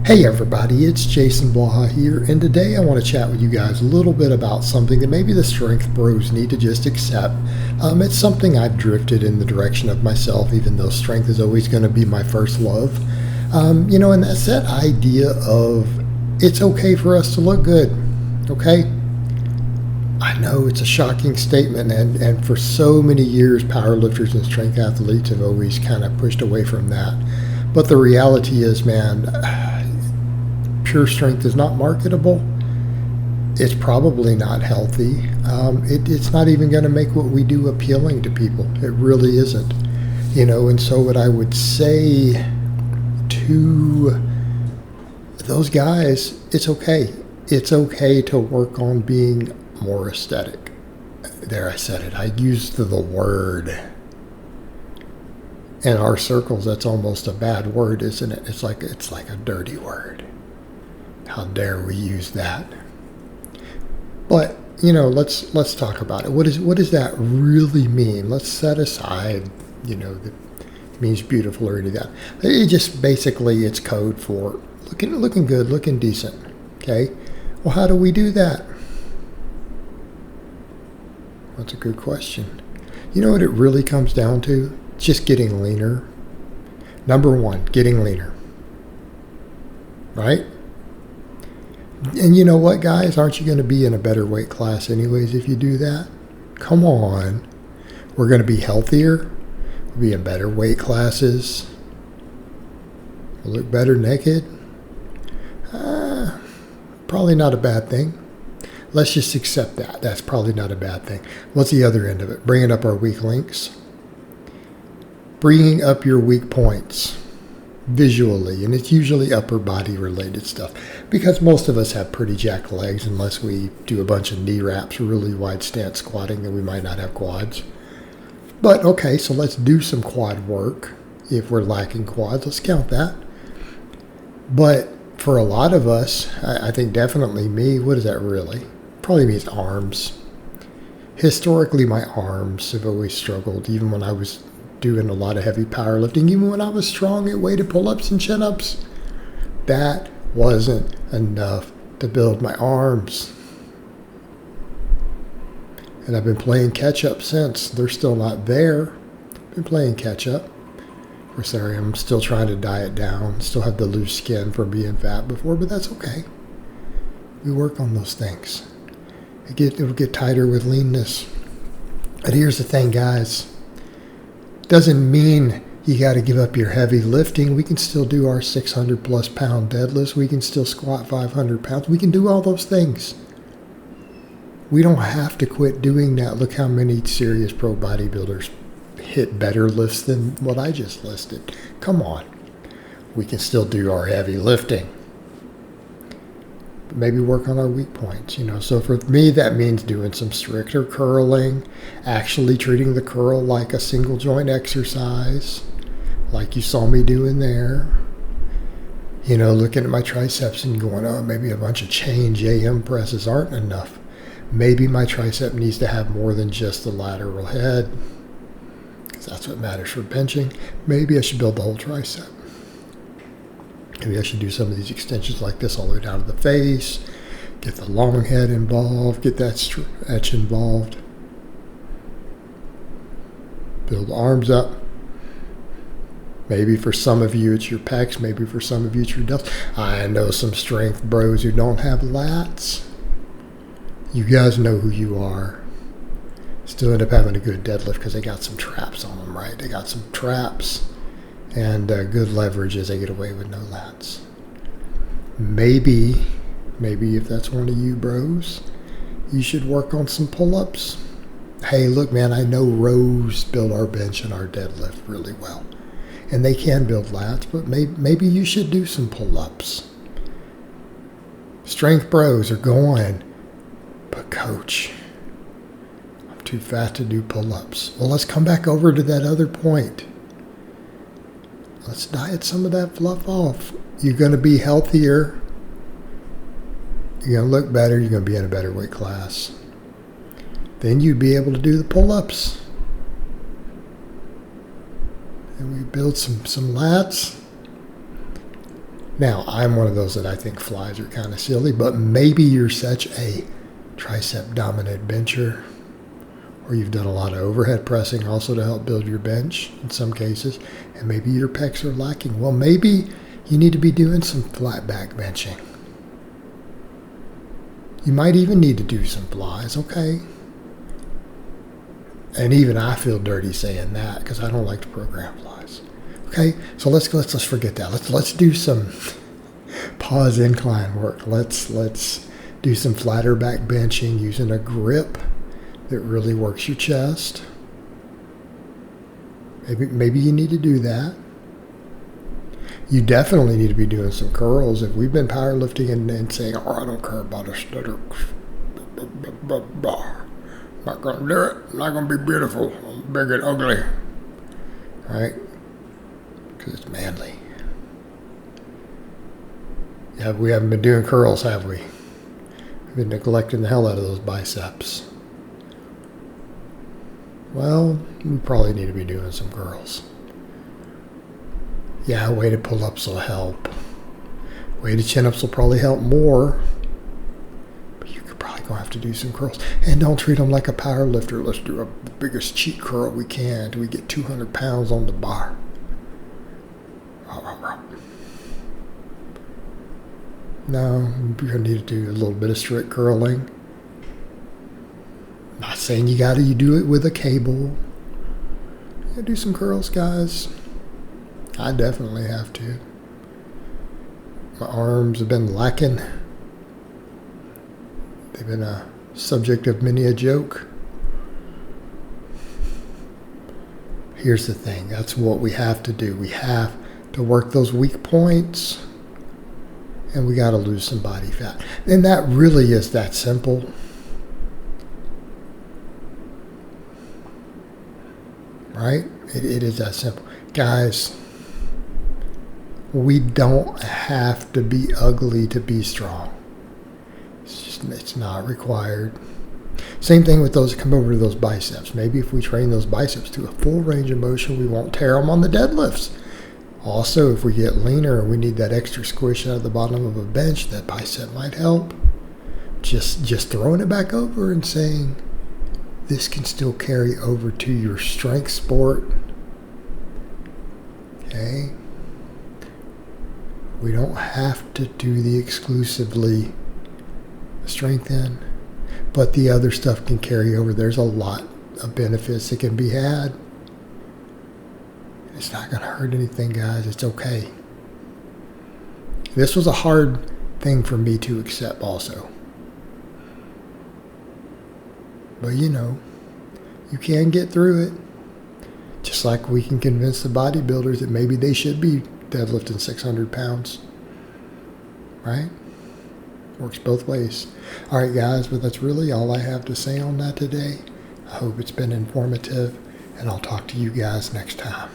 Hey everybody, it's Jason Blaha here, and today I want to chat with you guys a little bit about something that maybe the strength bros need to just accept. It's something I've drifted in the direction of myself, even though strength is always going to be my first love. And that's that idea of it's okay for us to look good, okay? I know it's a shocking statement, and for so many years, powerlifters and strength athletes have always kind of pushed away from that. But the reality is, man, pure strength is not marketable. It's probably not healthy. It's not even going to make what we do appealing to people. It really isn't. And so what I would say to those guys, it's okay. It's okay to work on being more aesthetic. There, I said it. I used the word. In our circles, that's almost a bad word, isn't it? It's like a dirty word. How dare we use that? But let's talk about it. What does that really mean? Let's set aside that it means beautiful or any of that. It just basically it's code for looking good, looking decent. Okay. Well, how do we do that? That's a good question. You know what it really comes down to? Just getting leaner. Number one, getting leaner. Right? And you know what, guys? Aren't you going to be in a better weight class anyways if you do that? Come on. We're going to be healthier. We'll be in better weight classes. We'll look better naked. Probably not a bad thing. Let's just accept that. That's probably not a bad thing. What's the other end of it? Bringing up our weak links. Bringing up your weak points visually, and it's usually upper body related stuff because most of us have pretty jacked legs unless we do a bunch of knee wraps or really wide stance squatting, then we might not have quads. But okay, so let's do some quad work. If we're lacking quads, let's count that. But for a lot of us, I think definitely me, what is that really? Probably means arms. Historically, my arms have always struggled, even when I was doing a lot of heavy powerlifting, even when I was strong at weighted pull-ups and chin-ups. That wasn't enough to build my arms. And I've been playing catch-up since. They're still not there. Been playing catch-up. Or sorry, I'm still trying to diet down. Still have the loose skin from being fat before, but that's okay. We work on those things. It'll get tighter with leanness. But here's the thing, guys. Doesn't mean you got to give up your heavy lifting. We can still do our 600 plus pound deadlifts. We can still squat 500 pounds. We can do all those things. We don't have to quit doing that. Look how many serious pro bodybuilders hit better lifts than what I just listed. Come on. We can still do our heavy lifting. Maybe work on our weak points, So for me, that means doing some stricter curling, actually treating the curl like a single joint exercise, like you saw me doing there. Looking at my triceps and going, oh, maybe a bunch of chain JM presses aren't enough. Maybe my tricep needs to have more than just the lateral head, because that's what matters for benching. Maybe I should build the whole tricep. Maybe I should do some of these extensions like this all the way down to the face, get the long head involved, get that stretch involved. Build arms up. Maybe for some of you it's your pecs, maybe for some of you it's your delts. I know some strength bros who don't have lats. You guys know who you are. Still end up having a good deadlift because they got some traps on them, right? They got some traps. And good leverage as they get away with no lats. Maybe if that's one of you bros, you should work on some pull-ups. Hey, look, man, I know rows build our bench and our deadlift really well. And they can build lats, but maybe you should do some pull-ups. Strength bros are going, but coach, I'm too fat to do pull-ups. Well, let's come back over to that other point. Let's diet some of that fluff off. You're going to be healthier. You're going to look better. You're going to be in a better weight class. Then you'd be able to do the pull-ups. And we build some lats. Now, I'm one of those that I think flies are kind of silly, but maybe you're such a tricep dominant bencher, or you've done a lot of overhead pressing also to help build your bench in some cases, and maybe your pecs are lacking. Well, maybe you need to be doing some flat back benching. You might even need to do some flies, okay? And even I feel dirty saying that because I don't like to program flies. Okay, so let's forget that. Let's do some pause incline work. Let's do some flatter back benching using a grip that really works your chest. Maybe you need to do that. You definitely need to be doing some curls. If we've been powerlifting and saying, "Oh, I don't care about a stutter, not gonna do it. Not gonna be beautiful. I'm big and ugly," right? Because it's manly. Yeah, we haven't been doing curls, have we? We've been neglecting the hell out of those biceps. Well, we probably need to be doing some curls. Yeah, weighted pull-ups will help. Weighted chin-ups will probably help more. But you could probably gonna have to do some curls. And don't treat them like a power lifter. Let's do the biggest cheat curl we can until we get 200 pounds on the bar. No, you're going to need to do a little bit of strict curling. Not saying you do it with a cable. You gotta do some curls, guys. I definitely have to. My arms have been lacking. They've been a subject of many a joke. Here's the thing. That's what we have to do. We have to work those weak points. And we got to lose some body fat. And that really is that simple. Right? It is that simple. Guys, we don't have to be ugly to be strong. It's not required. Same thing with those that come over to those biceps. Maybe if we train those biceps to a full range of motion, we won't tear them on the deadlifts. Also, if we get leaner and we need that extra squish out of the bottom of a bench, that bicep might help. Just throwing it back over and saying, this can still carry over to your strength sport. Okay? We don't have to do the exclusively strength in, but the other stuff can carry over. There's a lot of benefits that can be had. It's not going to hurt anything, guys. It's okay. This was a hard thing for me to accept also. But you can get through it. Just like we can convince the bodybuilders that maybe they should be deadlifting 600 pounds. Right? Works both ways. All right, guys, but that's really all I have to say on that today. I hope it's been informative, and I'll talk to you guys next time.